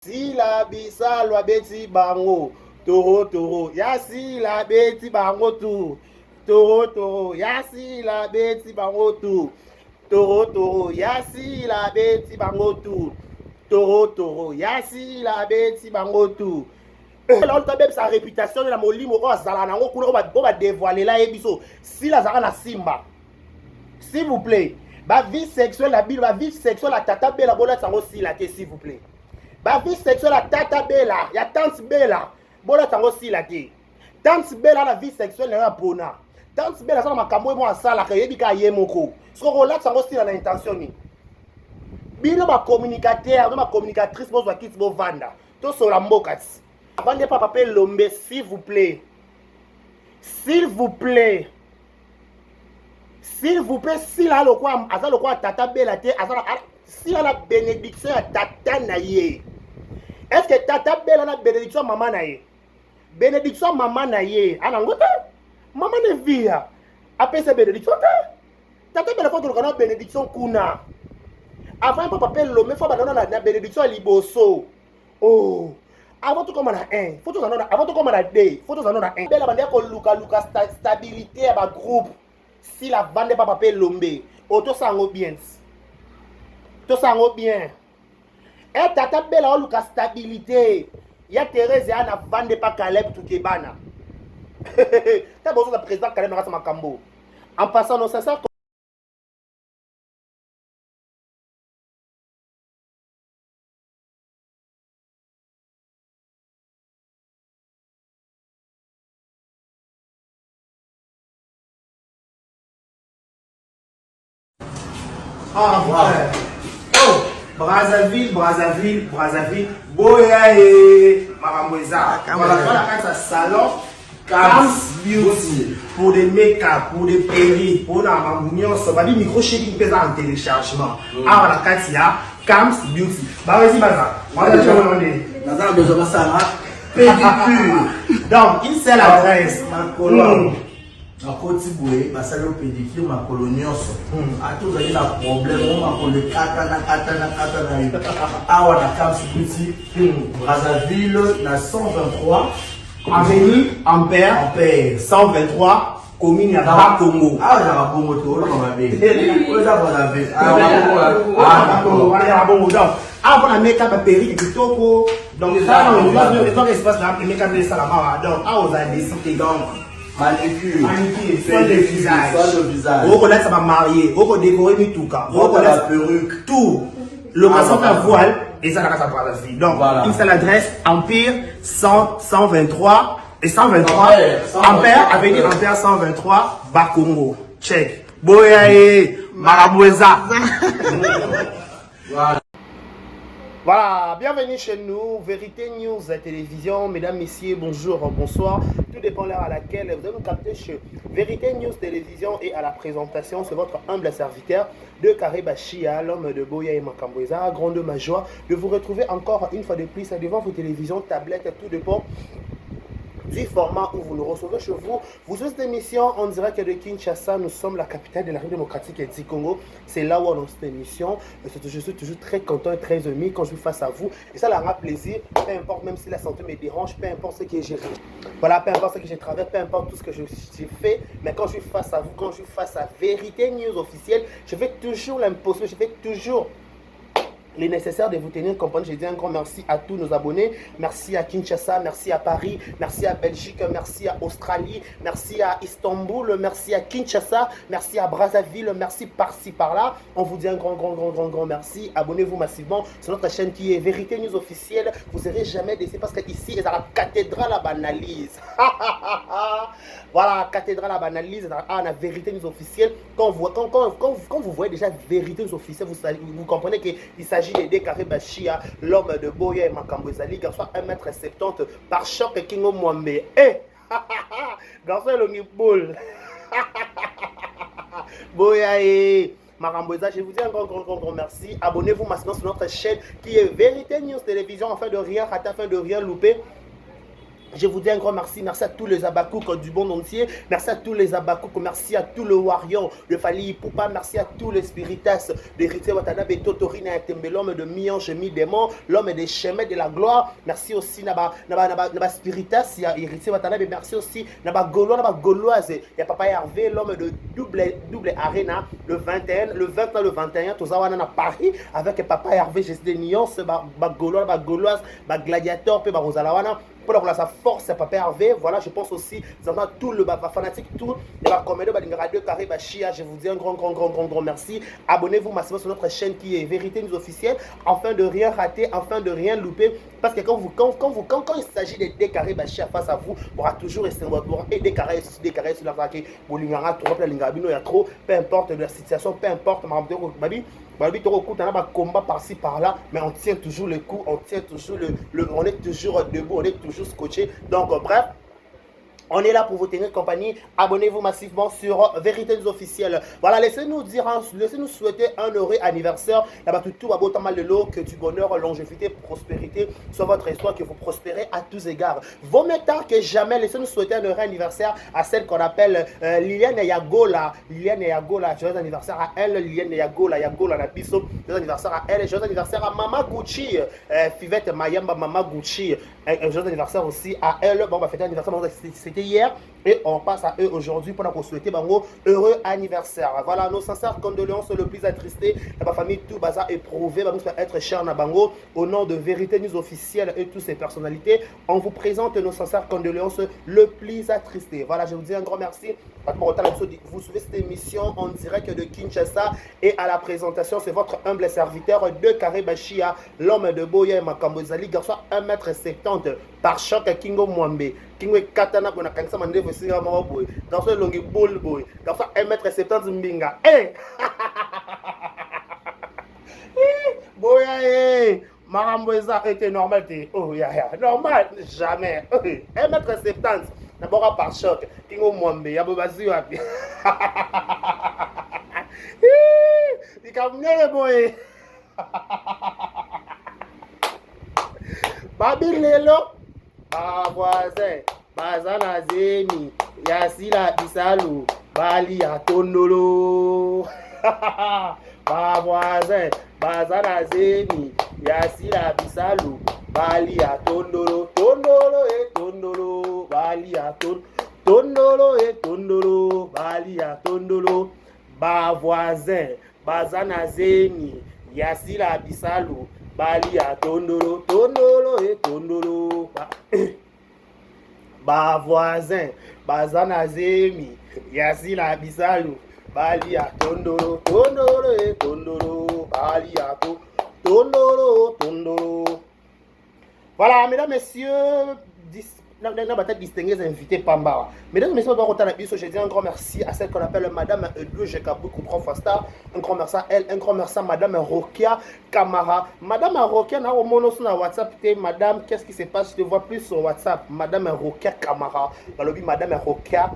Si la bisa lwa beti bango toro toro ya si la beti bango tu toro toro ya si la beti bango tu toro toro ya si la beti bango tu toro toro ya si la beti bango tu. On t'a même sa réputation de la molimo o azala nango kuna o ba dévoiler la ebiso si la zara na simba. S'il vous plaît, ba vie sexuelle la Bible, ba vie sexuelle la tata bela bola sango si la ke s'il vous plaît. Ba vie sexuelle à tata bella, ya tante bella. Bola tango si la ke. Tante bella la vie sexuelle na bona. Tante bella ça makambo mo asala ka yebi ka yemoko. Soko ko la tango si na intention ni. Bino ba communicateur, ba communicatrice bo zwakiti bo vanda. To so la mbokati. Vande papa pe lombe s'il vous plaît. S'il vous plaît. S'il vous plaît, si la lokwa azalo kwa tata bella te azala si la bénédiction à tata naye. Est-ce que tata bella na bénédiction maman naye? Bénédiction maman naye. Anangote? Maman ne via. Après c'est bénédiction te. Tata bella faut que bénédiction kuna. Avant papa pelle l'homme faut ba na bénédiction liboso. Oh. Avant tout comme on a un, faut tout avant tout comme on a deux, faut tout on a un. Bella bande ko luka stabilité à ba groupe. Si la bande papa pelle l'homme, auto sango bien. Tout ça va bien. Et tata bella ou la stabilité. Il y a Thérèse et Anna vende pas Caleb tout Kebana. T'as besoin de président Caleb dans Makambo. En passant, non, c'est ça. Ah, voilà. Oh! Brazzaville, Boya et Maramoueza. Voilà, dans la salon, Cam's Beauty. Pour des make-up, pour des perruques, pour la mamouignon, ça va dire micro chéri qui en téléchargement. Ah, voilà, Katia, Cam's Beauty. Bah, vas-y, Baza. Baza, besoin de ça, pédicure. Donc, une seule adresse. Na koti boye basali o pédicure makolo nyonso atozali na problème o makolo kata na yo awa na Cam's Beauty Brazzaville na 123 avenue Ampère 123 commune ya Bakongo. awa na Bongo to oloba mabe oyo za Brazzaville Bongo donc avant la make-up à perruque kitoko donc ça on va faire espace là make-up de salama donc a aux a décidé donc manicure, soin de visage. On connaît ça va marier, on connaît décorer mituka, on connaît la perruque, tout. Location à voile et ça la casa Brazzaville. Donc voilà. Une seule adresse Empire 123 et 123 Ampère avenue Ampère 123 Bakongo. Check. Boyae Maraboueza. Voilà. Voilà, bienvenue chez nous, Vérité News Télévision. Mesdames, messieurs, bonjour, bonsoir. Tout dépend de l'heure à laquelle vous allez nous capter chez Vérité News Télévision et à la présentation, c'est votre humble serviteur de Karibachia, l'homme de Boya et Makamboueza. Grande ma joie de vous retrouver encore une fois de plus devant vos télévisions, tablettes, tout dépend du format où vous nous recevez chez vous. Vous avez cette émission en direct de Kinshasa. Nous sommes la capitale de la République démocratique du Congo. C'est là où on a cette émission. Je suis toujours très content et très ému quand je suis face à vous. Et ça leur a plaisir. Peu importe, même si la santé me dérange, peu importe ce que j'ai. Voilà, peu importe ce que j'ai travaillé, peu importe tout ce que j'ai fait. Mais quand je suis face à vous, quand je suis face à Vérité News officielle, je fais toujours l'impossible. Je fais toujours les nécessaires de vous tenir compagnie. Je dis un grand merci à tous nos abonnés. Merci à Kinshasa, merci à Paris, merci à Belgique, merci à Australie, merci à Istanbul, merci à Kinshasa, merci à Brazzaville, merci par-ci par-là. On vous dit un grand merci. Abonnez-vous massivement sur notre chaîne qui est Vérité News officielle. Vous ne serez jamais déçus parce qu'ici, c'est la cathédrale à banalise. Voilà, cathédrale à banalise, la Vérité News officielle. Quand vous voyez déjà Vérité News officielle, vous comprenez qu'il s'agit d'aider Karibachia, l'homme de Boya et Makamboueza, garçon 1m70 par choc Kingo Mwambe. Eh, garçon le boule. Boya et Makamboueza, je vous dis un grand merci. Abonnez-vous maintenant sur notre chaîne qui est Vérité News Télévision afin de rien rater, afin de rien louper. Je vous dis un grand merci. Merci à tous les Abakouk du monde entier. Merci à tous les Abakouk. Merci à tout le Warion, le Fali Poupa. Merci à tous les Spiritas d'Héritier Watanabe, Totorina et Tembe, l'homme de Miange, Mi-Démon, l'homme des chemins de la gloire. Merci aussi Naba Spiritas, il y a Héritier Watanabe. Merci aussi Naba Gaulois, Naba Gauloise. Il y a Papa Hervé, l'homme de double Arena, le 21, le 20, le 21. Tous à Paris avec Papa Hervé, j'ai des nuances, Naba Gaulois, Naba Gauloise, Naba Gladiator, puis Rosalawana. Pour la sa force, c'est Papa Hervé. Voilà, je pense aussi, tout le fanatique, tout les comédie, Radio Carré, Chia. Je vous dis un grand merci. Abonnez-vous massivement sur notre chaîne qui est Vérité News Officielle, afin de rien rater, afin de rien louper. Parce que quand il s'agit de décarrer Chia face à vous, il y aura toujours et décarrer sur la vague. Il y a trop, peu importe la situation, peu importe, combat par-ci par-là, mais on tient toujours le coup, on tient toujours on est toujours debout, on est toujours scotché. Donc bref, on est là pour vous tenir compagnie. Abonnez-vous massivement sur Vérité News Officielle. Voilà, laissez-nous souhaiter un heureux anniversaire. Là-bas, tout va beau mal de l'eau, que du bonheur, longévité, prospérité soit votre histoire, que vous prospérez à tous égards. Vaut mieux tard que jamais. Laissez-nous souhaiter un heureux anniversaire à celle qu'on appelle Liliane Yagola. Liliane Yagola, joyeux anniversaire à elle. Liliane Yagola, Nabiso, joyeux anniversaire à elle. Joyeux anniversaire à Mama Gucci. Fivette Mayamba, Mama Gucci. Joyeux anniversaire aussi à elle. Bon, on va fêter l'anniversaire. C'était hier et on passe à eux aujourd'hui pour nous souhaiter bango heureux anniversaire. Voilà, nos sincères condoléances le plus attristé. La famille tout bazar éprouvé va nous être cher na bango. Au nom de Vérité News Officielle et toutes ces personnalités, on vous présente nos sincères condoléances le plus attristé. Voilà, je vous dis un grand merci. Vous suivez cette émission en direct de Kinshasa et à la présentation, c'est votre humble serviteur de Carré Bachia, l'homme de Boya Makambozali, garçon 1m70 par choc Kingo Mwambe. Kingo Katana Bona Kansa Mandeve Sira Mawaboy, garçon Longi Bol Boy, garçon 1m70 Mbinga. Eh! Boya, eh! Maramboisa était normal, oh, normal, jamais. 1m70. D'abord par choc, Kingo Mwambe, Yabobazi Wapi. Il a boy. Babi Lelo, voisin, Bazana Zemi, Yasila Bisalu, Bali Atondolo. Voisin, Bazana Zemi, Yasila Bisalu, Bali Atondolo, Tondolo et Tondolo, Bali Atondolo, Tondolo et Tondolo, Bali Atondolo, voisin, Bazana Zemi, Yasila Bisalu, Bali Atondolo, Tondolo et Tondolo, voisin, Bazana Zemi, Yasila Bisalu, Bali Atondolo, Tondolo et Tondolo, Bali Atondolo, Tondolo, Tondolo. Voilà, mesdames, messieurs, distingués invités Pamba. Mesdames et messieurs, je dis un grand merci à celle qu'on appelle Madame Edouge Kaboukou Profasta. Un grand merci à elle, un grand merci à Madame Rokia Kamara. Madame Rokia, na mono sur WhatsApp, Madame, qu'est-ce qui se passe? Je te vois plus sur WhatsApp. Madame Rokia Kamara. Madame Rokia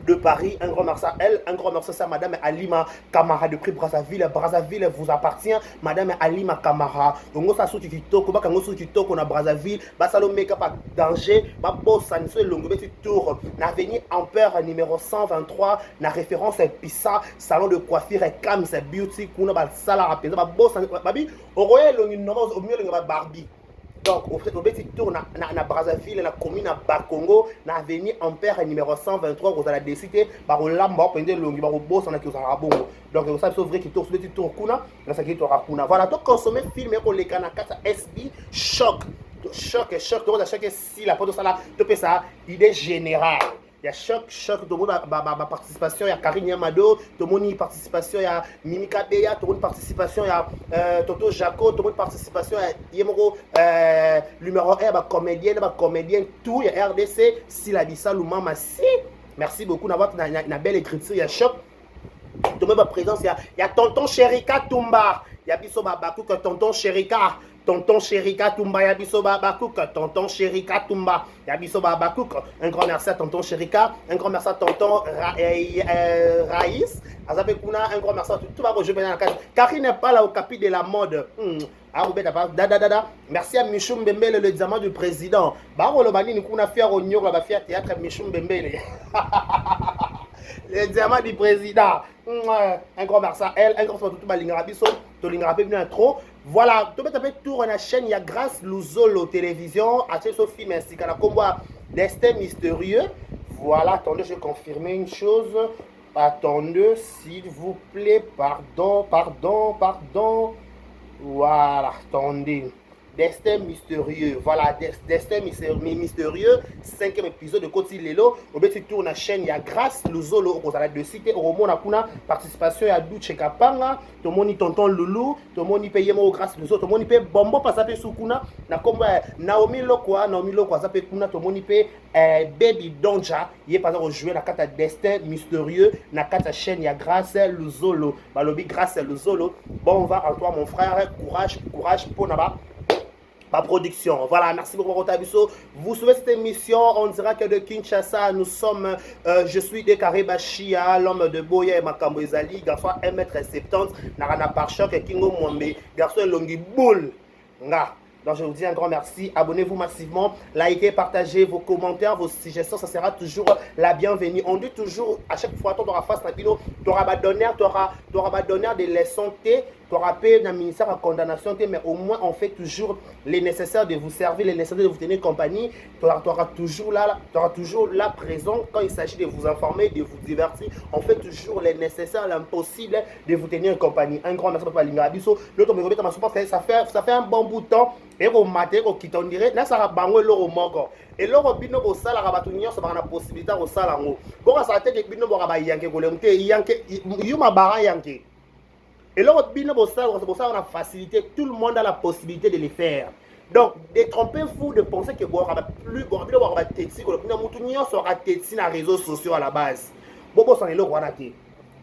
de Paris, un grand merci à elle, un grand merci à Madame Alima Kamara de prix Brazzaville. Brazzaville vous appartient, Madame Alima Kamara. On a sous TikTok, on a sous TikTok, on a Brazzaville, Basalo make-up à danger, Babosan, sur le longue petit tour, l'avenue Ampère numéro 123, la référence Pissa, salon de coiffure et Kams Beauty, qu'on a sala rapide, Babosan, Babi, au royal, on a au mieux le Barbie. Donc, au petit tour, na Brazzaville, na commune à Bakongo, na avenue Ampère numéro 123, vous allez décider, par le lamba, pendant le longue, par le boss, on a qui vous a rabongo. Donc, vous savez, c'est vrai qu'il tourne sur le petit tour, kuna, là, ça qui est rakuna. Voilà, donc, consommer film, pour les canacas, SB, choc, tout le monde a choc, si la porte de ça là, tout ça, idée générale. Il y a choc, tout le monde a participation, il y a Karine Yamado, tout le monde a participation, il y a Mimika Beya, tout le monde a participation, il y a Toto Jaco, tout le monde a participation, il y a Yemoro, numéro 1, comédien, tout, il y a RDC, Silabissa, Loumama, si. Merci beaucoup d'avoir une belle écriture, il y a choc. Tout le monde a présence, il y a Tonton Sherika Toumba, il y a Bisso Babakou, Tonton Sherika tonton Chérika Tumba, Yabiso Babakouk, tonton Chérika Tumba, Yabiso Babakouk, un grand merci à tonton Chérika, un grand merci à tonton Raïs, Azabé Kuna, un grand merci à tout va jouer dans la case. Karine n'est pas là au capi de la mode. Merci à Michou Mbembele, le diamant du président. Baro Lobani, nous avons fait au New York, fait théâtre Michou Mbembele. Le diamant du président. Un grand merci à elle, un grand merci à tout le Lingarabiso, tout Lingarabi bien trop. Voilà, tout le monde tour la chaîne, il y a grâce Luzolo télévision, à ce film ainsi qu'à la combat Destin mystérieux. Voilà, attendez, je vais confirmer une chose. Attendez, s'il vous plaît, pardon. Voilà, attendez. Destin mystérieux. Voilà, Destin mystérieux. 5e épisode de Koti Lelo. Au béti tourne la chaîne, il y a grâce Luzolo. On a de citer au roman, on a participation à Douche Kapanga. Tout le monde tonton Loulou. Tout le monde paye moi grâce Luzolo. Tout le monde paye Bombo parce que Sukuna. Na comme Naomi Lokwa, ça peut Kuna. Tout le monde paye Baby Donja. Il est pas là jouer la carte Destin mystérieux. Na carte chaîne, il y a grâce Luzolo. Balobi grâce Luzolo. Bon, on va en toi, mon frère. Courage pour Naba. Ma production. Voilà, merci beaucoup pour votre abisso. Vous suivez cette émission, on dira que de Kinshasa, nous sommes, je suis de Karibachia, l'homme de Boya et Makambo Ezali, garçon 1m70, Narana Parchok et Kingo Mwambe, garçon Longi Boule. Nga. Donc je vous dis un grand merci, abonnez-vous massivement, likez, partagez vos commentaires, vos suggestions, ça sera toujours la bienvenue. On dit toujours, à chaque fois, tu auras face à Pino, tu auras donné des leçons, tu auras payé dans le ministère de condamnation, mais au moins on fait toujours les nécessaires de vous servir, les nécessaires de vous tenir compagnie, tu auras toujours là présent quand il s'agit de vous informer, de vous divertir, on fait toujours les nécessaires, l'impossible de vous tenir compagnie. Un grand merci pour Lingabiso, l'autre me remet à ma soupe parce que ça fait un bon bout de temps. Et au matin, au quitte, on dirait, là, ça va bango l'euro moko. Et l'euro bino au sala rabatunio, ça va la possibilité au salango. Bon, ça a été que bino bora yanke, golemte, yanke, yuma bara yanke. Et l'euro bino au sala, c'est pour ça qu'on a facilité, tout le monde a la possibilité de le faire. Donc, détrompez-vous de penser que bora plus, bora bino bora tetsi, golemte, mutunio sera tetsi na réseaux sociaux à la base. Bon, bon, ça est l'euro wanake.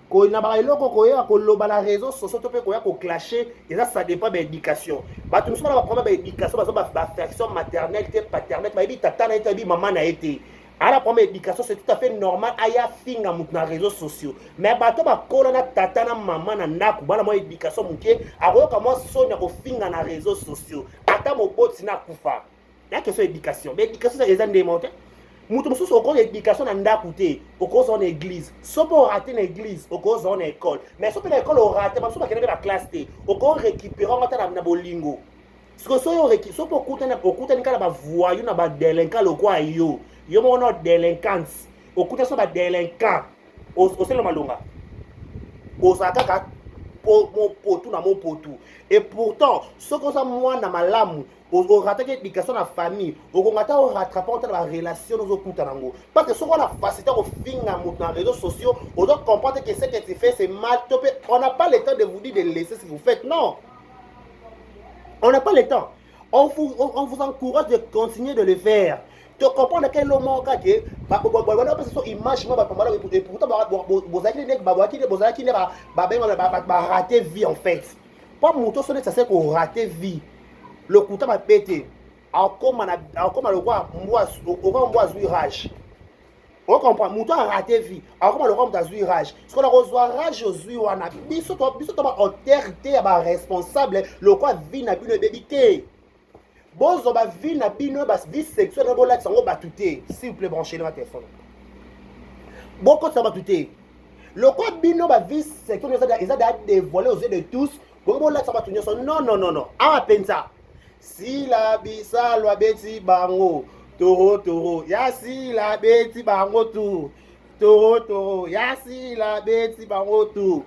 Quand on a les réseaux sociaux, on clasher, et ça dépend de l'éducation. Tout le monde a problème d'éducation, d'affection maternelle, paternelle, tata na été, maman na été. À la première éducation, c'est tout à fait normal. Aya finga dans les réseaux sociaux. Mais bato ba kola na tata na maman na ndaku, bana mo éducation muke, aroyo kama sonya ko finga na réseaux sociaux. Ata mo boti na kufa. La question éducation. Mais éducation c'est les démonter. Mutu mususu oko éducation na ndaku te, oko zo na église. Sopo rater na église, oko zo na école. Mais sopo na école o rater, ba sopo kende na classe te, oko récupérer ngata na bolingo. Siko so yo récupérer, sopo okuta ni kala ba voyou na ba délinquant lokwa yo. Yo mo no délinquance. Okuta so ba délinquant. O selo malonga. O sakaka mon potou na mon potou. Et pourtant, ce qu'on a moi dans ma lame, on rattrape l'éducation de la famille, on rattrape la relation nos autres. Parce que ce qu'on a facilité au fin dans les réseaux sociaux, on doit comprendre que ce que tu fais c'est mal. On n'a pas le temps de vous dire de laisser ce que vous faites. Non. On n'a pas le temps. On vous encourage de continuer de le faire. Tu comprends que le moment que image et pourtant rater vie en fait. Pas moto ça c'est qu'on rater vie. Le couteau m'a pété. Comme le roi moi rage. On comprend moto a raté vie. Comme le roi m'a rage. Ce qu'on a reçu rage aux wana biso autorité ba responsable le roi vie na une bébité. Bozo ba vie na bino ba vie sexuelle na bola sango batuté. S'il vous plaît branchez le téléphone. Beaucoup ça batuté. Le quoi bino ba vie sexuelle ils a dévoilé aux yeux de tous. Bobo la ça batuté. Non. Ah pensa. Si la bisa lwa beti bango. Toro. Ya si la beti bango tout. Toro. Ya si la beti bango tout.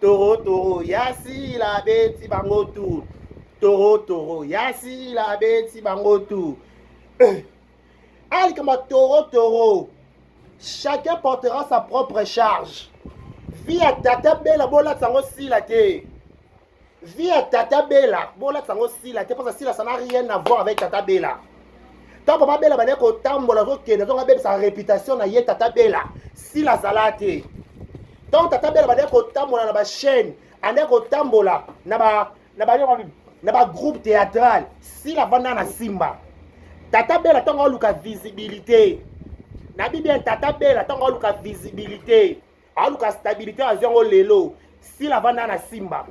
Toro. Ya si la beti bango tout. Toro, yasi la beti bango tout. Allez comme toro. Chacun portera sa propre charge. Via tata bella bola sango si la te. Via tata bella bola sango si la te parce que si la ça n'a rien à voir avec tata bella. Tant papa bella ba ko tambola zo ke na zo sa réputation na ye tata bella. Si la salate. Tant tata bella ba ko tambola na ba chaîne, ande ko tambola na ba na ba groupe théâtral si la vanda na simba tata bela tonga luka visibilité na bien tata bela tonga luka visibilité aluka stabilité azongo lelo si la vanda na simba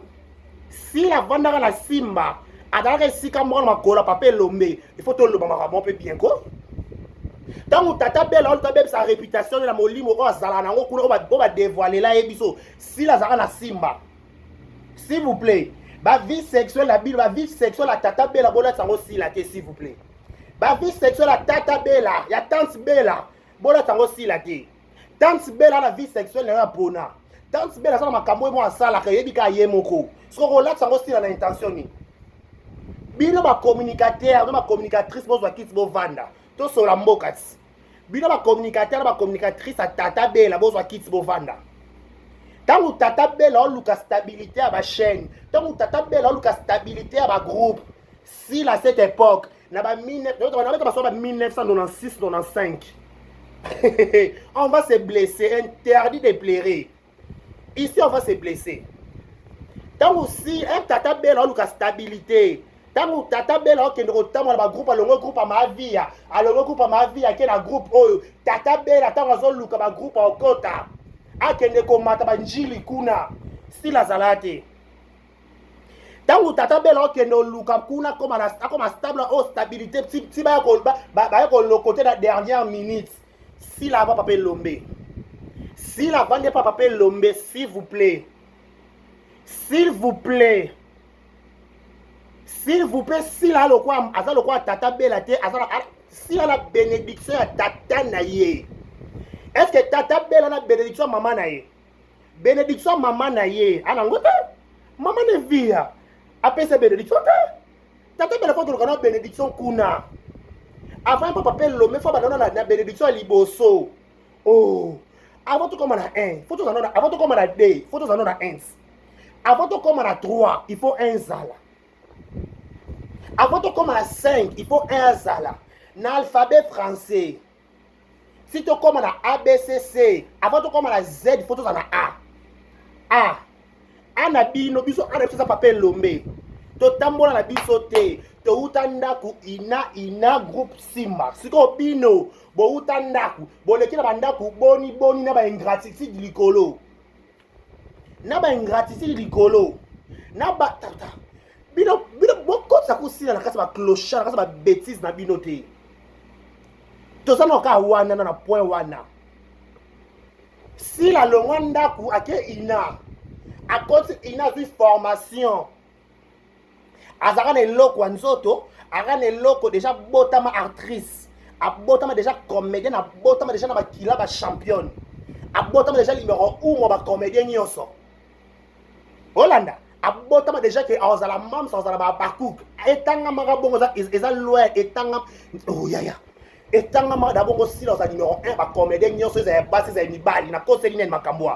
si la vanda na simba adaka sika mwana makola papa lombe il faut to loba makambo pe bien ko tant tata bela luka be sa réputation na molimo o azala nango kuna o ba dévoiler la ebiso si la zaka na simba s'il vous plaît ba vie sexuelle la Bible, ba vie sexuelle la tata bela bola tango si la ke s'il vous plaît. Ba vie sexuelle la tata bela, ya tante bela bola tango si la ke. Tante bela la vie sexuelle na pona. Tante bela ça makambo mo asala ka yebi ka yemoko. So relax tango si la intention ni. Bino ba communicateur, ba communicatrice bo zwa kit bo vanda. To so la mbokati. Bino ba communicateur, ba communicatrice a tata bela bo zwa kit bo vanda. Tant que tata bela luka stabilité à ma chaîne, tant que tata bela luka stabilité à ma groupe, si à cette époque, na ba 1996-95, on va se blesser, interdit de pleurer. Ici on va se blesser. Tant que si un tata bela luka stabilité, tant que tata bela qui ne retient pas groupe à l'ongo groupe à ma vie, à l'ongo groupe à ma vie à quel groupe oh tata bela tant que luka ma groupe à kota. Akende komata banjili kuna si la zalate tangu tata bela okende luka kuna comme stable au stabilité si ba ko le côté la dernière minute si la va papa lombe si la vende pas papa lombe s'il vous plaît si la lo kwa aza lo kwa tata bela te aza si la bénédiction ya tata na ye. Est-ce que tata bela na bénédiction maman na ye? Bénédiction maman na ye. Anangote? Maman ne via. Après c'est bénédiction te. Tata bela faut que le bénédiction kuna. Avant papa pelle l'homme faut ba na bénédiction liboso. Oh. Avant tout comme on a 1, faut tout en avant tout comme on a 2, faut tout en a 1. Avant tout comme on a 3, il faut 1 zala. Avant tout comme on a 5, il faut 1 zala. Na alphabet français. Si tu comme on a ABCC, avant tu comme on a Z, il faut que tu en a A. A. A na bino biso a na biso papel lombe. To tambola na biso te. To utandaku ina groupe Simba. Siko bino bo utandaku bo leki na bandaku boni na ba ingratitude likolo. Na ba ingratitude likolo. Na ba tata. Bino boko sa kusina na kasa ba clochard, na kasa ba bêtise na bino te. Tout ça n'a wana na point wana. Si la longwanda ku ake ina à cause ina vu formation azara ne loko nzoto ara ne loko déjà botama actrice a botama déjà comédienne a botama déjà na bakila ba championne a botama déjà numéro 1 ba comédienne nyonso Hollanda a botama déjà que azala mam sans azala ba parcours etanga maka bongo za eza loin etanga oh ya et tant que d'abord aussi dans numéro 1 ba comédien nyonso za basi za mibali na koseli nene makambo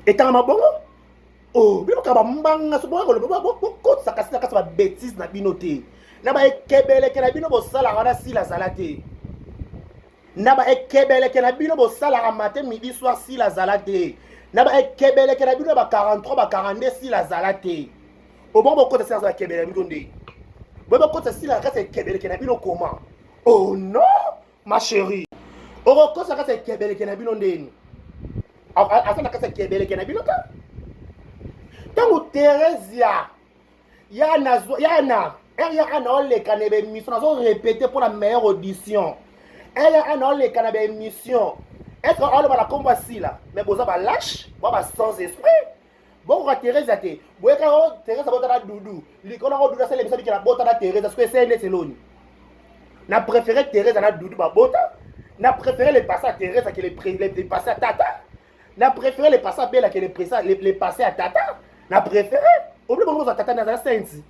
et tant que bongo oh bino ka ba mbanga so bongo ko sakasina kasa ba bêtise na bino te na ba ekebele ke na bino bo sala wana si la salate na ba ekebele ke na bino bo sala matin midi soir si la salate na ba ekebele ke na bino ba 43 ba 42 si la salate au bon ko ça la kebele bino nde bo ko si la kasa ekebele ke na bino comment. Oh non, ma chérie. Oro ça c'est kebele kenabino ndeni. Asa na kasa kebele kenabino ka. Tango Teresia yana ole kanebe mission nazo répéter pour la meilleure audition. Elle a ole kanebe mission. Est-ce qu'on va la combat si là, mais boza ba lâche, ba sans esprit. Bon ka Teresia te. Boye ka Teresia bota dudu. Likona ko dudu c'est l'émission qui la bota na Teresia parce que c'est une seloni. N'a préféré Thérèse à Doudou Babota. N'a préféré les passer à Thérèse que les passer à Tata. N'a préféré les passer à Bella que les passer à Tata. N'a préféré. Au plus bon, Tata n'a pas senti.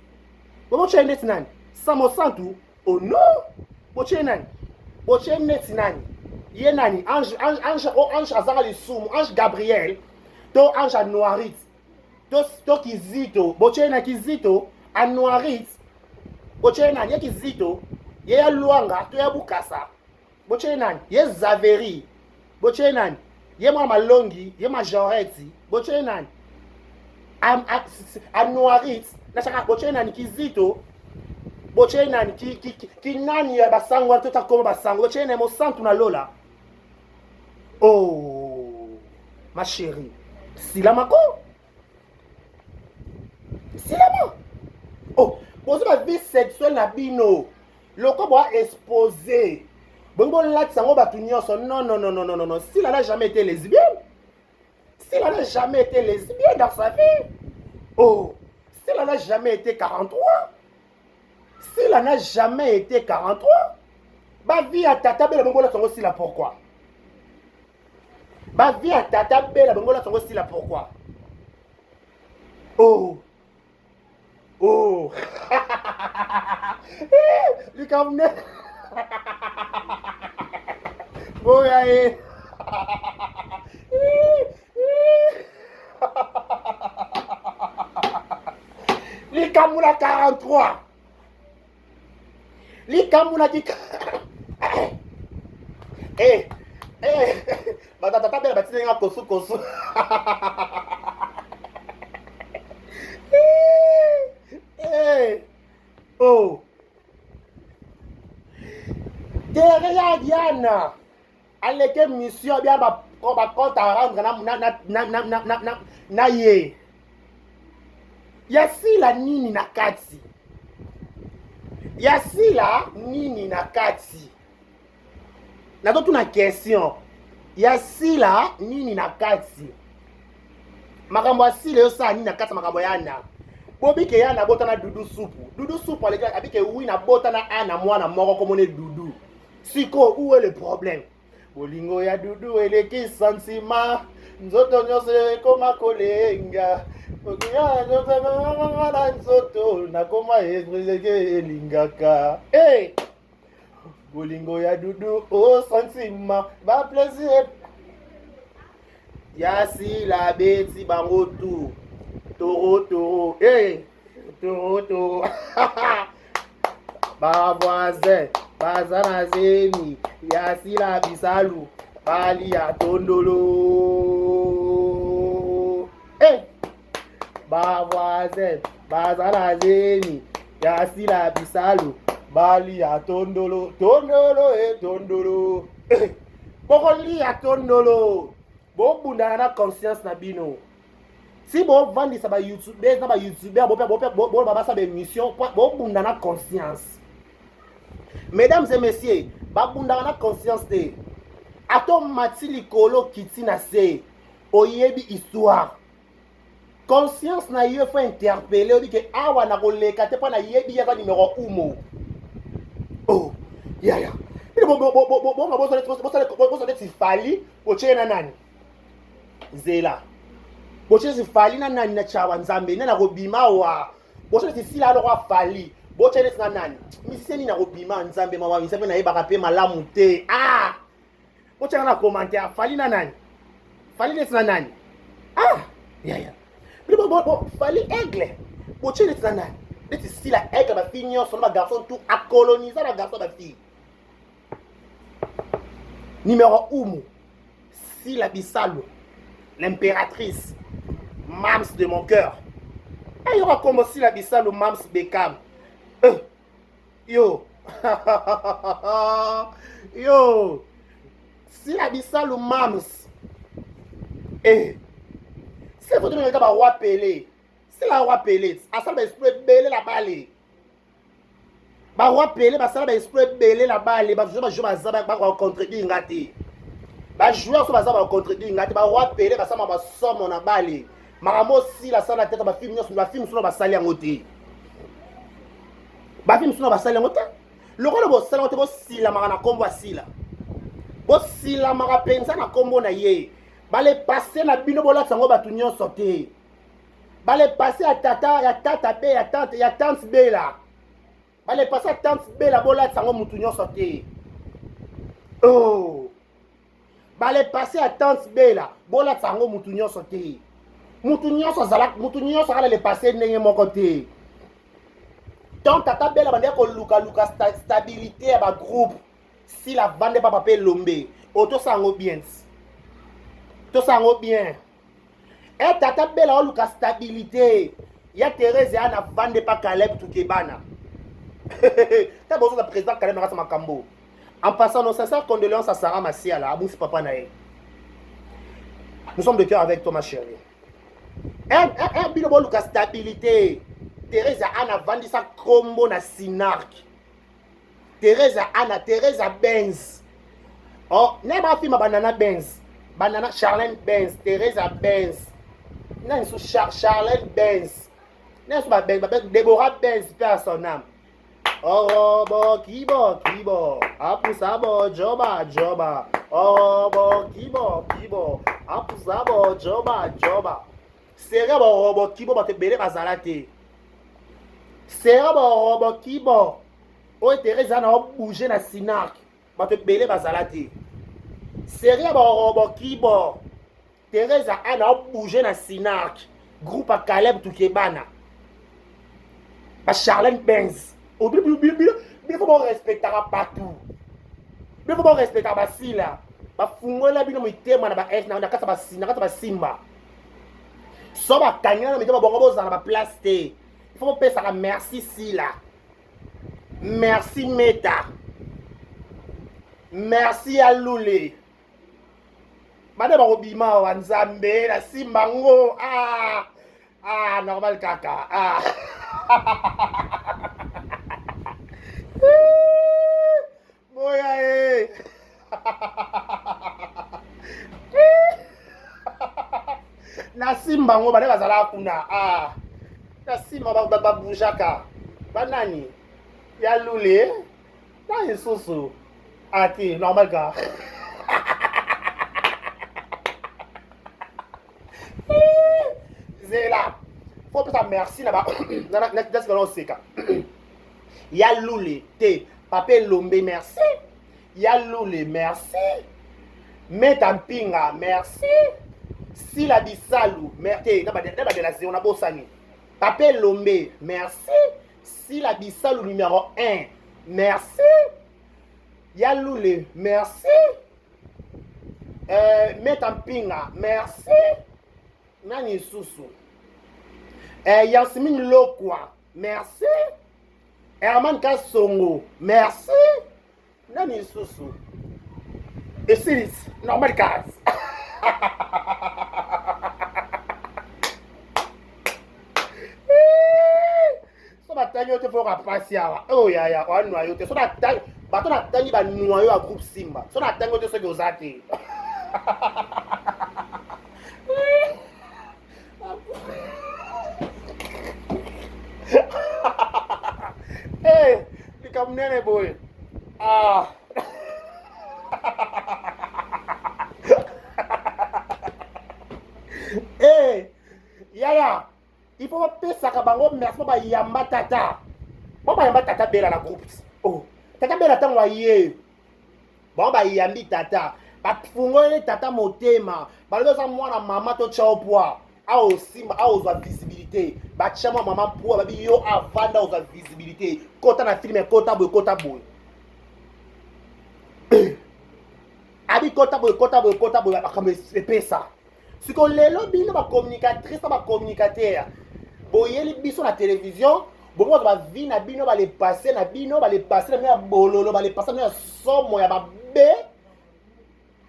Bon, tu es net nan. Sans mon sang tout. Oh non. Bon, tu es nan. Bon, tu es net nan. Yenani. Ange Azara les Soum. Ange Gabriel. To Ange à Noirit. To Kizito. Bon, tu es nan Kizito. À Noirit. Bon, tu es nan. Y'a Kizito. Ye ya Luanga, to ya Bukasa. Boche nani? Ye Zaveri. Boche nani? Ye ma Malongi, ye ma Joreti. Boche nani? Am Noirit, Nachaka boche nani kizito. Boche nani ki nani ya basango tota koma basango. Boche nani mo santu na lola. Oh, ma chérie. Silamako. Silama. Oh, bozo ba vie sexuelle na bino. Loko boa exposé. Bongo lati sango batu nyonso. Non. Sila n'a jamais été lesbienne. Sila n'a jamais été lesbienne dans sa vie. Oh, Sila n'a jamais été 43. Sila n'a jamais été 43. Ba vie à tata bela bongo la sango sila pourquoi? Ba vie à tata bela bongo la sango sila pourquoi? Oh. Likamne. Boya eh. Likamuna 43. Likamuna di batata bela batine nga kosu. Oh. Derrière Diana, avec une mission bien on va compte à rendre na ye. Yasi la nini na kati. Yasi la nini na kati. Na toute une question. Yasi la nini na kati. Makambo asile yo sa nini na kati makambo yana. Bobi ke yana bota na dudu soupu. Dudu soupu avec abike oui na bota na ana mwana moko komone dudu. Siko, où est le problème? Bolingo ya dudu eleki sentiment. Nzoto nyose koma kolenga. Okiya nyose na nzoto na koma ezeke elingaka. Hey! Bolingo ya dudu oh sentiment. Ba plaisir. Yasi la beti bango tout. Toro. Hey! Toro. Ba voisin. Bazana zemi, yasila bisalu, bali ya tondolo. Ba voisin, bazana zemi, yasila bisalu, bali ya tondolo. Tondolo. Bokoli ya tondolo. Bo bunda na conscience na bino. Si bo vandi sa ba YouTuber, na ba YouTuber, bo baba sa ba émission, bo bunda na conscience. Mesdames et messieurs, babunda na conscience de. Atom mati likolo kiti na se. Oyebi histoire. Conscience na yo faut interpeller obi ke awa na koleka te pa na yebi ya numéro umo. Oh, ya. Bo so fali, oche na nani? Zela. Boche si fali na nani na chawa nzambe na robima wa. Boche si sila lo fali. Boche na nani? Misiseni na robima nzambe mama misape na yeba pe malamu te. Ah! Boche na commentaire fali na nani? Fali na nani? Ah! Ya. Bo fali aigle. Boche na nani? This is still aigle ba finyo son ba garçon tout à coloniser la garçon ba fille. Numéro 1. Sila Bissalo, l'impératrice, Mams de mon cœur. Et il y aura comme Sila Bissalo, Mams Beckham. Yo. Yo. Sila Bissalo, Mams. C'est votre nom de roi Pelé. C'est la roi Pelé. À ça, va esprit belé la balle. Ba roi Pelé, ba ça va esprit belé la balle. Ba jouer ba contredire ngati. Ba joueur so ba za ba contredire ngati. Ba roi Pelé ba ça ba somme na balle. Maramo si la ça la tête ba film nyonso ba film so ba sali ngote. Ba film so ba sali ngote. Lokolo bo sali ngote bo sila mara na kombo sila. Bo sila mara penza na kombo na ye. Bale passer na bino bola sango batu nyonso te. Bale passer à tata B, ya tante B là. Bale passer à tante B là bola sango mutu nyonso te. Oh. Bale passer à tante B là bola sango mutu nyonso te. Mutu nyonso ala le passer ndenge moko te. Donc tata B là bande ko luka stabilité ya ba groupe. Si la bande pas pape lombe, auto sango bien. Tout ça va bien. Et tata belle a eu la stabilité. Il y a Thérèse et Anna Vande pas Caleb Toukebana. T'as besoin de président Caleb Narasa Makambo. En passant nos sincères condoléances à Sarah Massiala, à Moussi Papa Naé. Nous sommes de cœur avec toi, ma chérie. Un bilobo luka stabilité. Thérèse et Anna Vande sa combo na Sinark. Thérèse et Anna, Thérèse Benz. Oh, n'est pas film Banana Benz. Banana Charlène Benz, Thérèse Benz. N'est pas Charlène Benz. N'est pas Déborah Benz, père son âme. Oh, bo, kibo. Apusabo, joba. Oh, bo, kibo. Apusabo, joba. Sera bo, robo, kibo, ba te bele bazalate. Sera bo, robo, kibo. Oh, Thérèse na bouger na Sinark. Ba te bele bazalate. Sera bo, robo, kibo. Thérèse na bouger na Sinark. Groupe à Caleb Toukebana. Ba Charlène Benz. Il faut respecter partout. Il faut respecter Basila. Bafungola bino mitema na ba S na kata ba Simba. So ba kanya na mitema bongo boza na ba place te. Il faut payer ça merci Sila. Merci Meta. Merci Alule. Bade ba obima wa Nzambe na Simba ngo normal kaka. Boya na Simba ngo bale bazala kuna na Simba ba bujaka banani ya lule na isusu ati normal ka zela faut pas merci na ba na das que l'on sait ka ya lule te Papa Lombe, merci. Yaloule, merci. Metampinga, merci. Sila Bisalou, merci. D'abord de la zone, on a beau sani. Papa Lombe, merci. Sila Bisalou numéro 1, merci. Yaloule, merci. Metampinga, merci. Nani Soussou. Yasmine Lokwa, merci. Herman Kassongo, merci. Nani Soussou. Et c'est normal cas. So ba tanyo te faut rapasi awa. Oh ya, wa noyo te. So na tanyo, ba to na tanyi ba noyo a groupe Simba. So na tanyo te so ke ozate. Hey, become nene boy. Hey, yaya, il faut payer ça kabango merci pour ba yamba tata. Bon ba yamba tata bela na groupe. Oh, tata bela tango aye. Bon ba yambi tata. Ba fungole tata motema. Ba lo sa mwana mama to chao poa. A Simba, a oza visibilité. Ba chama maman poa ba bi yo avanda oza visibilité. Kota na film kota boy. Abi kota boy akame pesa. Siko lelo bino ba communicatrice ba communicateur. Boyeli biso na télévision, bongo ba vi na bino ba le passer na na bololo ba le passer na somo ya ba be.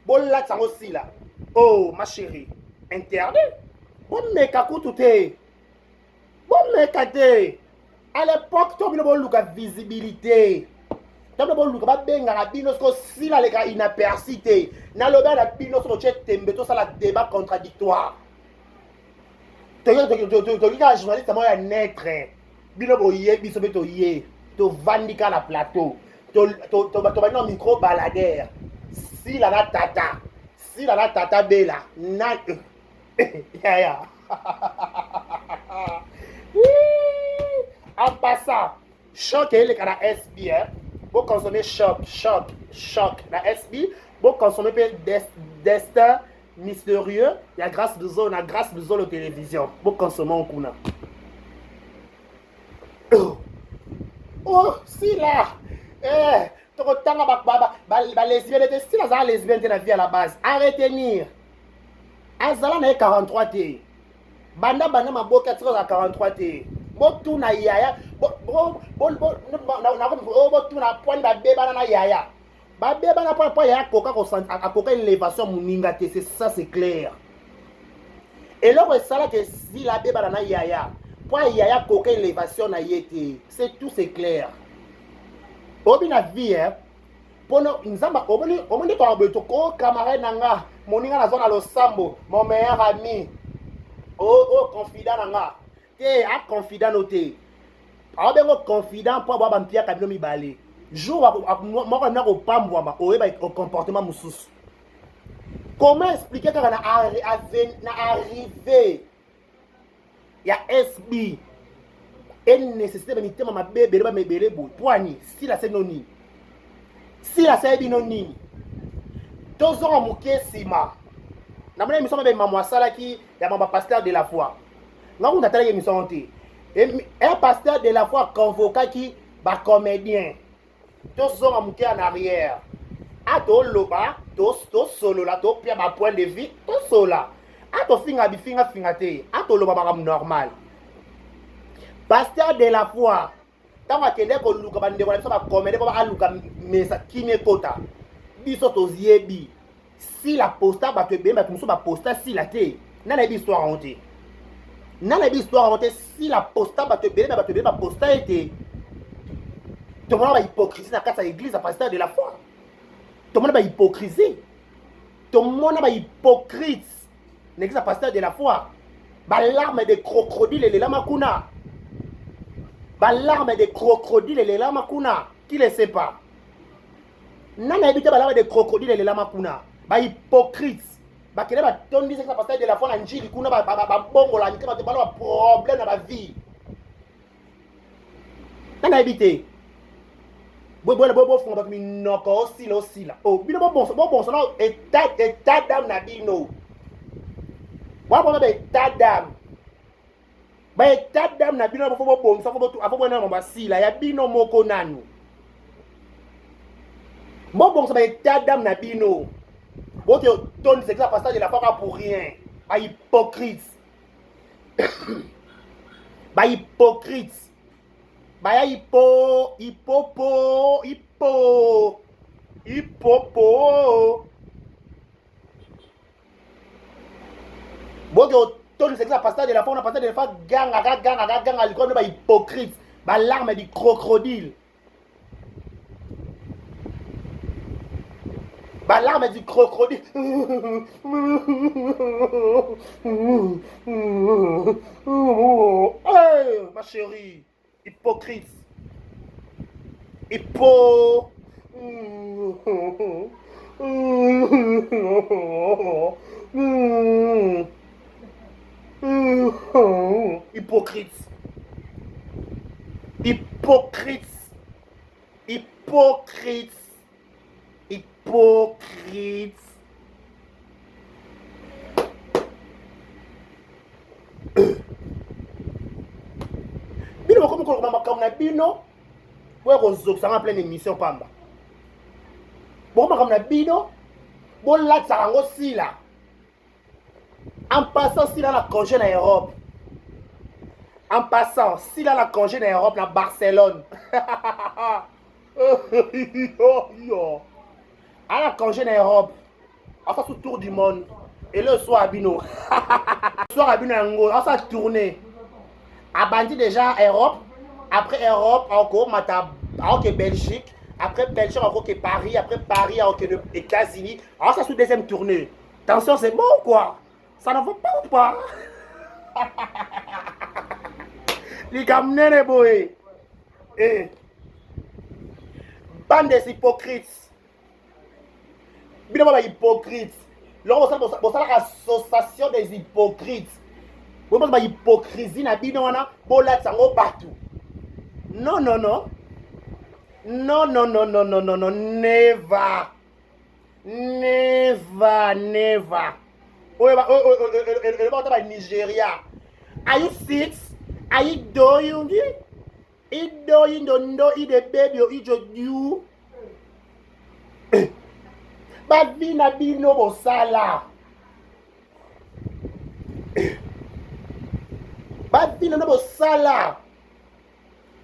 Bolla tsango sila. Oh ma chérie, internet. Bon meka kutute. Bon meka te. À l'époque, tu as eu la visibilité. Tu as eu la benga na bino ko sila le ka inapercité. Na loba na bino so che tembe to ça la débat contradictoire. Tu as journaliste moi ya naître. Bino boye biso beto ye. To vandika na plateau. To ba micro baladeur. Sila na tata bela. Na ya. En passant, choc et le canal SB, vous consommez choc, la SB, vous consommez destin mystérieux, il y a grâce de zone aux télévision, vous consommez en kuna. Oh, si là, tu as lesbienne, si la lesbienne de la vie à la base, à retenir. Azala n'a 43 T. banda maboka tiko za 43 te botu na yaya botu na point babeba na yaya babeba na point yaya akoka élévation moninga te, c'est ça, c'est clair. Et là esala que si la beba na yaya point yaya akoka élévation na yete, c'est tout, c'est clair. Obi na vie pono nzamba omoni to abeto ko camarade nanga moninga na zona losambo mon meilleur ami confident nanga te a confident noté a bengo confident po ba mpia kabino mibale jour moko na ko pambwa ba oyeba au comportement mususu. Comment expliquer que na arrivé ya SB une nécessité de mitema mabebe ba mebele bo poani si la senoni si la sebi noni tozo moké sima na mona émission ba maman salaki ya mama pasteur de la foi ngangu natala émission te un pasteur de la foi convoqué qui ba comédien tozo moké en arrière a to loba to solo la to pia ba point de vue to sola a to finga te a to loba ba normal. Pasteur de la foi, tant que tu ko luka bande ko ba comédie ko ba luka mesa kimé kota. Biso to ziebi. Si la posta ba te bemba comme ça ba posta si la té. Na na bi histoire honte. Na na bi histoire honte si la posta ba te bemba posta été. Tout le monde ba hypocrisie na kata église à pasteur de la foi. Tout le monde ba hypocrisie. Tout le monde ba hypocrite. L'église à pasteur de la foi. Ba larme de crocodile les lama kuna. Larme de crocodile et les lamas kuna, qui ne sait pas. Nana habite ba larme de crocodile et les lamas kuna. Ba hypocrite. Ba kene ba tondi ça pasteur de la foi na njili kuna ba bongo la nikema te ba problème na ba vie. Nana habite. Bo fond ba mi noko aussi là. Oh, bino bon ça état d'âme na bino. Wa ba état d'âme. Ba état d'âme na bino fo bon ça fo na mamba sila ya bino moko nanu bon ça ba état d'âme na bino bote ton c'est ça passage de la foi pour rien ba hypocrite ba hypocrite ba ya hippopo bote ton c'est ça pasteur de la foi on a pasteur de la foi gang alcool ba hypocrite ba larme du crocodile ba larme du crocodile hey, ma chérie hypocrite hypocrite. Bino comme ko mama na bino ouais ko zoksa en pleine émission pamba bon mama na bino bon la tsango sila en passant sila la congé na Europe. En passant, s'il a la congé en Europe, dans Barcelone. À la congé en Europe. On fait tout tour du monde. Et le soir à Bino. Le soir à Bino, on fait tourner. A bandi déjà Europe. Après Europe, encore Belgique. Après Belgique, encore Paris. Après Paris, encore États-Unis. Alors ça, c'est deuxième tournée. Attention, c'est bon ou quoi? Ça ne va pas ou pas? Les gamnene boy. Eh. Bande des hypocrites. Bino ba hypocrite. Là on ça l'association des hypocrites. Vous pensez ba hypocrisie na bino wana bola tsango partout. Non. Never. Oh, Nigeria. Are you six? Are you doing it? It doing don't know it the baby or it you. But vina bino bosala. vie na bo sala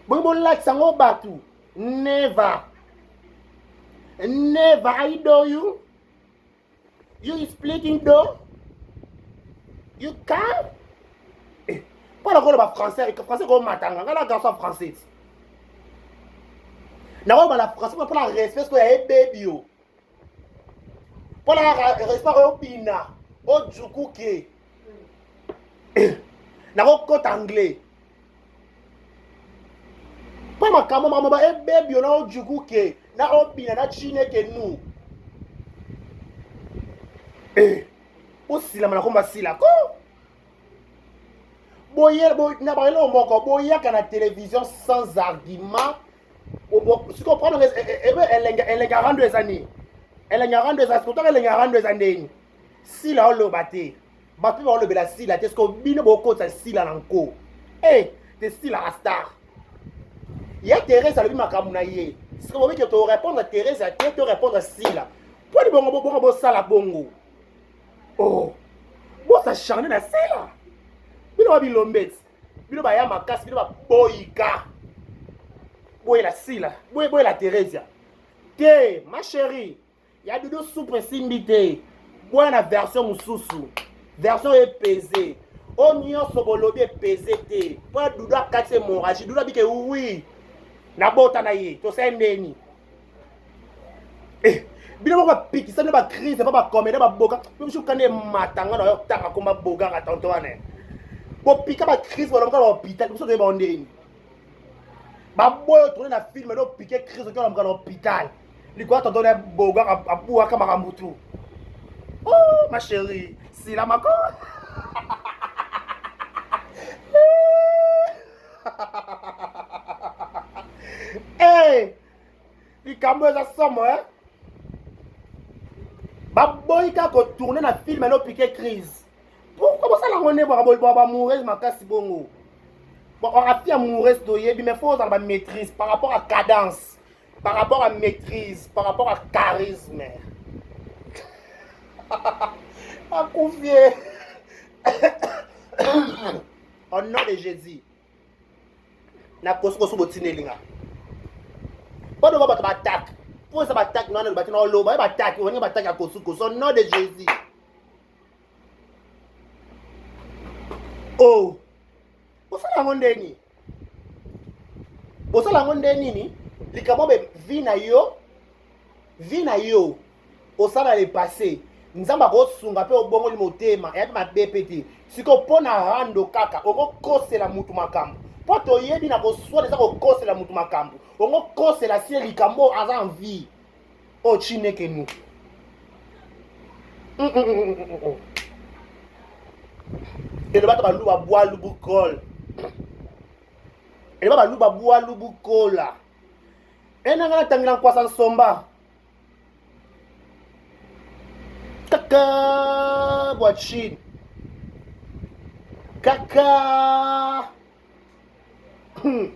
bo like sango batu never I do you speaking do you can pas la ba français comme matanga ngala garçon français na ba la français pour la respect ko ya baby yo pour la respect ko bina o jukuke na ko kota anglais pas ma kama mama ba baby yo na o jukuke na o bina na chineke nu o sila mana ko masila ko boye na ba lo moko boye kana télévision sans argument si tu comprends elle a 42 années elle a 42 ans pourtant elle a 42 années si la lo baté bato ba lo bela si la tesko bino boko ta si la nanko te si la star ya Thérèse a le makamu na ye si ko que te répondre à Thérèse à te répondre à si la pour di bongo sala bongo oh bo sa charner na si la bino ba bilombet bino ba ya makasi bino ba boyika boye la sila boye la Thérèse te ma chérie ya dudu soupe simbité boye na version mususu version épesée o nyonso bolobi épesé te po dudu akati hémorragie dudu abike oui na bota na ye to se ndeni bino ba pikisa bino ba crise ba comédie ba boka bino kane matanga na yo tanga ko ba boga ka tonto wana bo pika ba crise ba ka hôpital bino so ba ndeni baboyo tourner na film do piquer crise dans l'hôpital likwa tonton na boga abuwa kama kambutu oh ma chérie si la mako likambo za somo baboyi ka ko tourner na film do piquer crise pourquoi ça la ngone ba mourir makasi bongo bon, on a fait amoureuse d'oyebi, mais il faut avoir maîtrise par rapport à cadence, par rapport à maîtrise, par rapport à charisme. À confier. Au nom de Jésus. Na kosko so botine linga. Pas de voir votre attaque. Pour ça attaque non le bâtiment l'eau, ba attaque, on va attaquer à kosuko. Au nom de Jésus. Oh. Bosala ngondeni ni likamo be vie na yo osala le passé nzamba ko sunga pe obongo li motema ya ma BPT siko pona rando kaka ongo kosela mutu makambo poto yebi na ko swala za ko kosela mutu makambo ongo kosela si likamo aza en vie o chineke nu et le bato ba luba bois lubu kol et le bato ba bois lubu kola et na tangira kwasa somba kaka boachine kaka et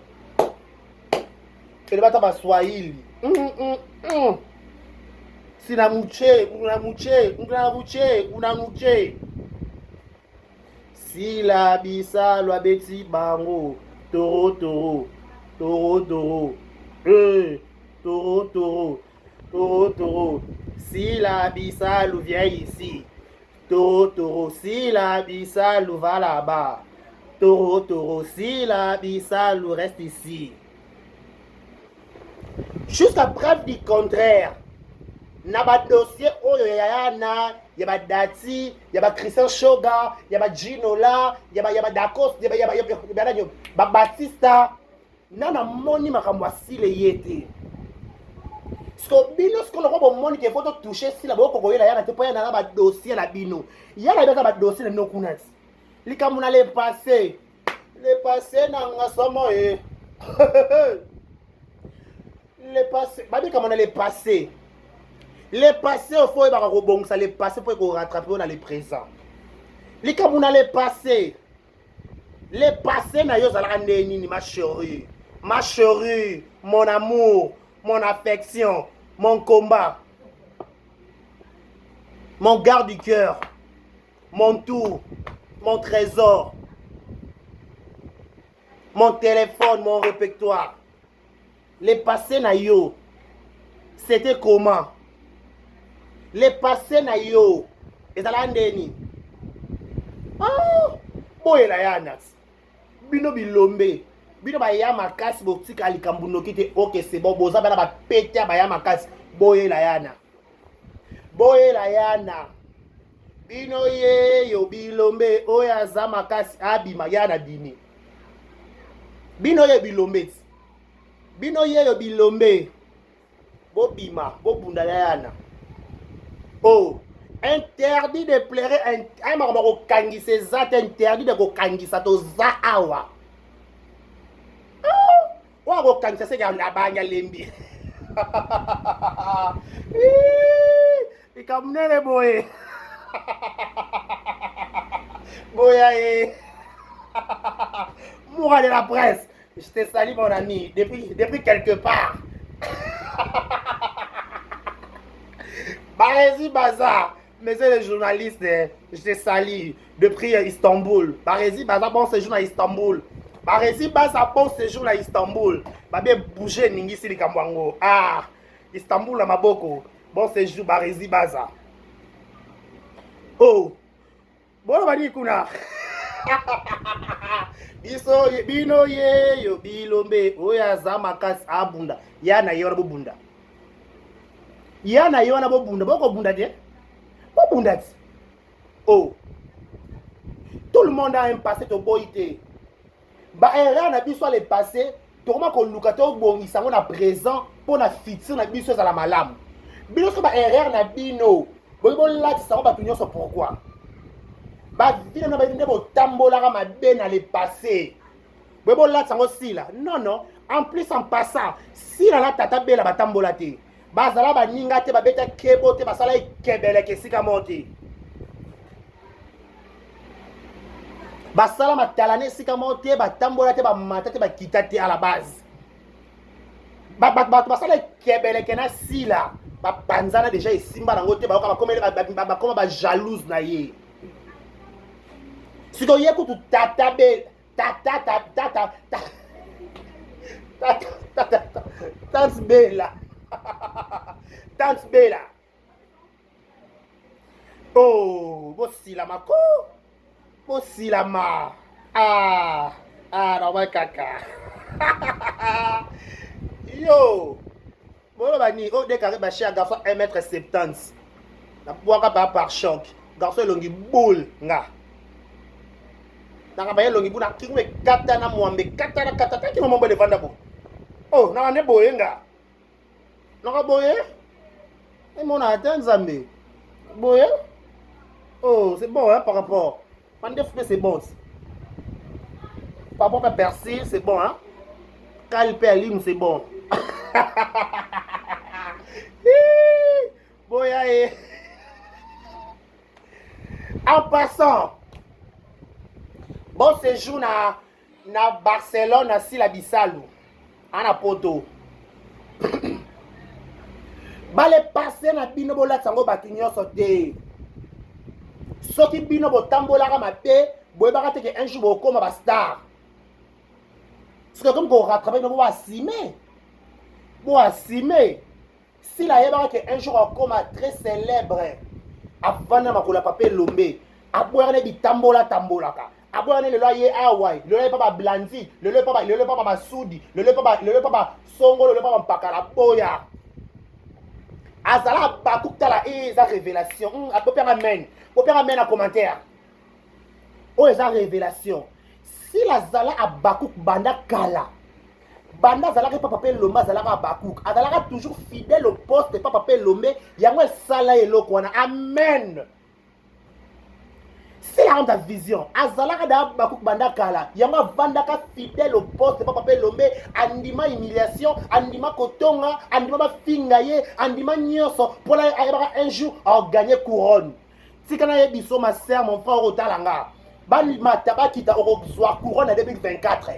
le bato ba swahili sina muche unamuche sila bisa lwa beti bango toro toro sila bisa lou viens ici toro sila bisa lou va là-bas toro sila bisa lou reste ici jusqu'à preuve du contraire na ba dossier oyo yana ya ba Dati ya ba Christian Shoga ya ba Ginola ya ba Dakos ya ba Batista nana moni makambo asile yete sko bino sko lo ko moni ke photo toucher si la boko koyela yana te po yana ba dossier la bino yana ba dossier no kunati likamuna le passé na ngasomo le passé ba bika mona le passé. Le passé, il faut rebondir le passé pour rattraper dans le présent. Les Camerounais, le passé, ma chérie, mon amour, mon affection, mon combat, mon garde du cœur, mon tout, mon trésor. mon téléphone, mon répertoire. Les passés na yo, c'était comment? Les passés na yo, ezala ndeni. Ah, boye la yanas. Bino bilombe. Bino ba ya makasi botika likambuno kite ok c'est bon boza bana ba pété ba ya makasi boye la yana. Boye la yana. Bino ye yo bilombe oya za makasi abima yana dini. Bino ye bilombe. Bino ye yo bilombe. Bo bima, bo bunda la yana. Oh, interdit de pleurer un marmaro kangi c'est interdit de ko kangi sa to za awa. Wa go kangi se ga na banya lembi. Ikamnele boy. Boya et Moura de la presse. Je te salue mon ami depuis quelque part. Barézi Bazar, monsieur le journaliste, je te salue depuis Istanbul. Barézi Bazar, bon séjour à Istanbul. Barézi Bazar, bon séjour à Istanbul. Babé bouger ningi si likamwango. Ah, Istanbul à Maboko. Bon séjour Barézi Bazar. Oh, bon bani kuna. Biso bino ye yo bilombe oya zamakas abunda. Yana yona bunda. Yana yona bunda. Boko bunda de? Bo bunda. Oh. Tout le monde a un passé to boité. Ba erreur na biso le passé, tokoma ko lukato bongisa ngona présent pour na futur na biso za la malamu. Bino so ba erreur na bino. Bo lati sa ba tunyo so pourquoi? Ba vile na ba ndé bo tambola ka mabe na le passé. Bo lati sango sila. Non non, en plus en passant, si la tata bela ba tambola te. Bazala ba ninga te ba beta kebo te basala kebele ke sika monte. Basala matalane sika monte ba tambola te ba mata te ba kitate à la base. Basala kebele ke na sila. Ba panzana déjà isimba nango te ba koma ba jalouse na ye. Si to yeku tu tata be tante bela. Tante bela. Oh, bosila mako. Bosila ma. Ah, na kaka. Yo. Bon bani, oh déclaré ba cher garçon 1m70. Na boaka ba par choc. Garçon longi boule nga. Na ba longi buna kingwe kata na mwambe kata ki mombo de vanda bo. Oh, na ne boye nga. Na boye? Et mon atteint Zambé. Boye? Oh, c'est bon hein par rapport. Mandef c'est bon. Par rapport à persil, c'est bon hein. Calpelim, c'est bon. Boya. En passant, bon séjour na Barcelone à Sila Bissalou. En Poto. Bale passé na bino bola sango bakinyo sote. Soki bino botambola ka mape, boyebaka te que un jour bokoma ba star. C'est comme qu'on rattrape no bo asime. Bo asime. Si la yebaka que un jour okoma très célèbre. Avant makola papé lombe. Aboyane bitambola tambolaka. Aboyane le loyer awai, le loyer papa blandi, le loyer papa masudi, le loyer papa songo, le loyer papa mpakala boya. Azala bakukta la eza révélation. Popère amen en commentaire. Oh eza révélation. Si la zala a bakuk banda kala. Banda zala ke papa lomba zala ka bakuk. Azala toujours fidèle au poste de papa lombe. Yango sala eloko wana. Amen. C'est la grande vision. Azala da bakuk banda kala. Yango vandaka fidèle au poste de papa lombe. Andima humiliation, andima kotonga, andima ba fingaye, andima nyoso pour la un jour à gagner couronne. Si kana ye biso ma sœur mon frère otalanga. Bani mataba kita orozwa couronne en 2024.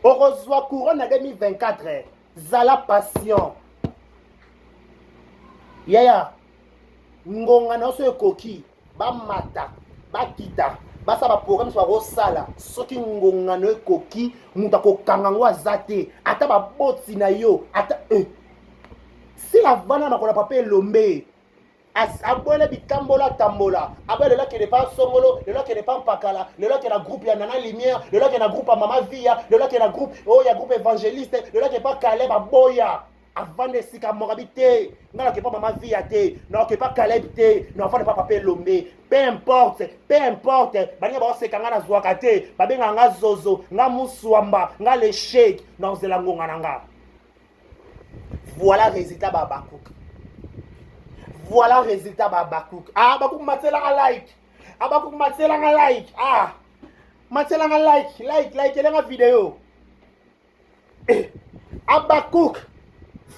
Orozwa couronne en 2024. Zala passion. Yaya ngonga na so ekoki ba mata ba kita basa ba programme so ba sala soki ngongano ekoki muta ko kangango azate ata ba boti na yo ata si la vana na ko na papier lombe abwele bitambola tambola abwele là qui n'est pas songolo le là qui n'est pas pakala le là qui est la groupe ya nana lumière le là qui est la groupe mama via le là qui est la groupe oh ya groupe évangéliste le là qui est pas Caleb boya avant de sika morabité non qui est pas mama via te non qui est pas Caleb te non avant de pas papier lombe peu importe bani ba se kanga na zwaka te babenga nga zozo nga muswamba nga le shake non zela ngonga nanga voilà résultat babakouk. Voilà le résultat Babakouk. Ah, Babakouk matela un like. Ah, Babakouk matela un like. Ah, matela un like la vidéo. Ah, Babakouk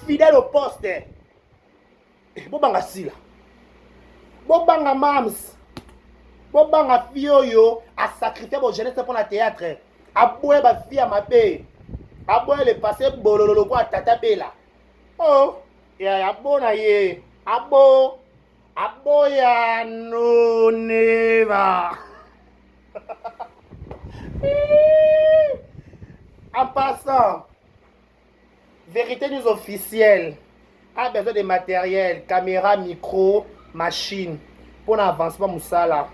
fidèle au poste. Bobanga sila. Bobanga mams. Bobanga fioyo a sacrifié pour jeunesse pour la théâtre. Aboué ba fille à ma paix. Aboué le passé bololo quoi tata bella. Oh, ya bona ye. Aboya no neva. En passant, Vérité News officielle a besoin de matériel, caméra, micro, machine pour un avancement Moussala.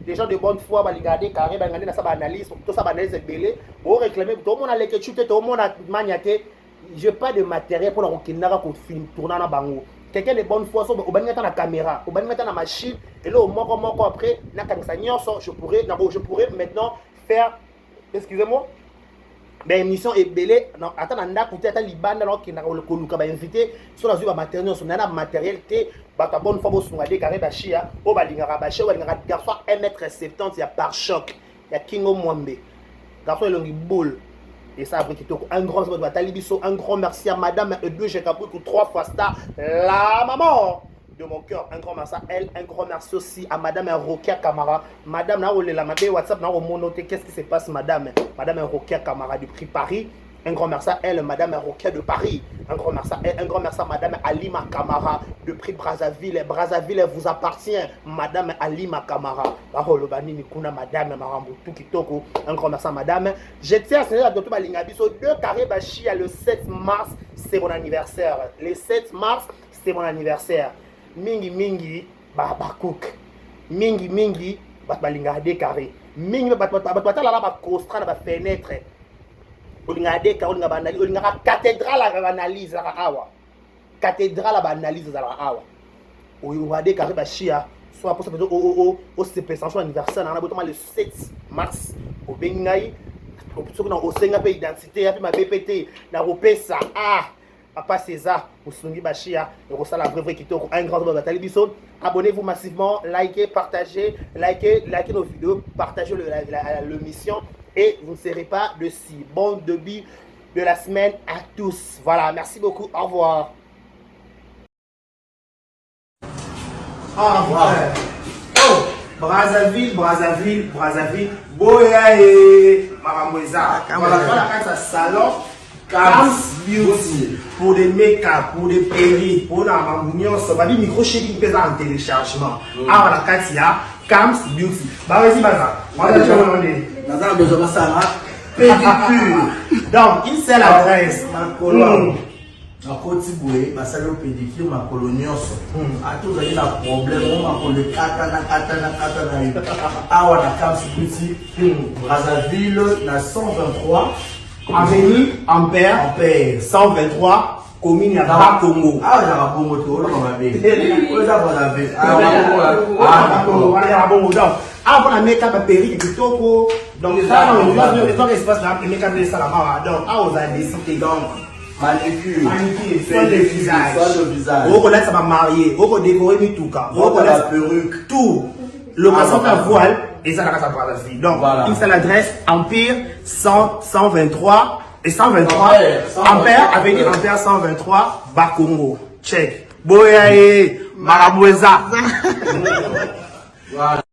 Des gens de bonne foi, va regarder carré, va regarder ça, analyse, tout ça, analyse belé. Pour réclamer, tout le monde a l'écriture, tout le monde a maniaté. Je n'ai pas de matériel pour qu'on film tourner dans bango. Quelqu'un de bonne foi, on va mettre la caméra, on va mettre la machine, et là, au moment après, je pourrais maintenant faire, excusez-moi, mais émission est belée. Non, attends, on a écouté, attends, Liban, alors qu'il a invité, sur la zone matériel, on a un matériel, ta bonne foi, on a des carrés bachia, on va dire garçon 1m70, il y a par choc, il y a Kingo Mwambe, garçon, il a une boule. Et ça a pris un grand merci à Madame Edouge Kapoukou, 3 fois star, la maman de mon cœur. Un grand merci à elle, un grand merci aussi à Madame Rokia Kamara. Madame la WhatsApp, qu'est-ce qui se passe, Madame Rokia Kamara du prix Paris. Un grand merci à elle, Madame Rokia de Paris. Un grand merci à elle, un grand merci à Madame Alima Kamara de prix Brazzaville. Brazzaville vous appartient, Madame Alima Kamara. Madame Marambutu Kitoko. Un grand merci à Madame. Je tiens à signaler à Dr. Balingabiso 2 carrés Bachia le 7 mars, c'est mon anniversaire. Le 7 mars, c'est mon anniversaire. Mingi Babakouk. Mingi Balinga carré. Mingi Babatala Costra ba fenêtre. On a des cathédrale à analyse à awa. Cathédrale à analyse à awa. On a des carrés bachia. Soit pour ça, au CP, son anniversaire, on a le 7 mars. Au Bengaï, au Sengape identité, ma BPT, la Ropesa. Ah, Papa César, au Sungi Bachia, au Sala Vrai qui tourne un grand nombre de télévision. Abonnez-vous massivement, likez, partagez, likez nos vidéos, partagez le mission. Et vous ne serez pas de si bon début de la semaine à tous. Voilà, merci beaucoup. Au revoir. Au revoir. Oh, Brazzaville. Boya et Maramoueza. Voilà, voilà, salon. Cam's Beauty. Pour des make-up, pour des perruques, pour la mamouignon, ça va dire micro chéri qui pèse en téléchargement. Ah, voilà, Katia. Cam's Beauty. Bah, vas-y, Baza. Pédicure. Donc, une seule adresse. Ma colonne. Ma côté bouée, ma salle pédicure, ma colonie. A tous les problèmes, on m'a collé katana. Ah, on a Cam's Beauty. Brazzaville, la 123. Avenue Ampère 123. Commune à Bakongo. Ah, il y a un bon moto, on va bien. Ah, on a mis un péri qui toko. Donc, ça, on a un espace là, et un salamara. Donc, ah, on a décidé. Donc, manicure, soin de visage. On connaît ça va marier. On connaît décorer tout cas. On connaît la perruque. Tout. Location à voile. Et ça, la casa pour la vie. Donc, une seule adresse, Empire 123. Et 123, Ampère, avenue Ampère 123, Bakongo. Check. Boya et Maraboueza.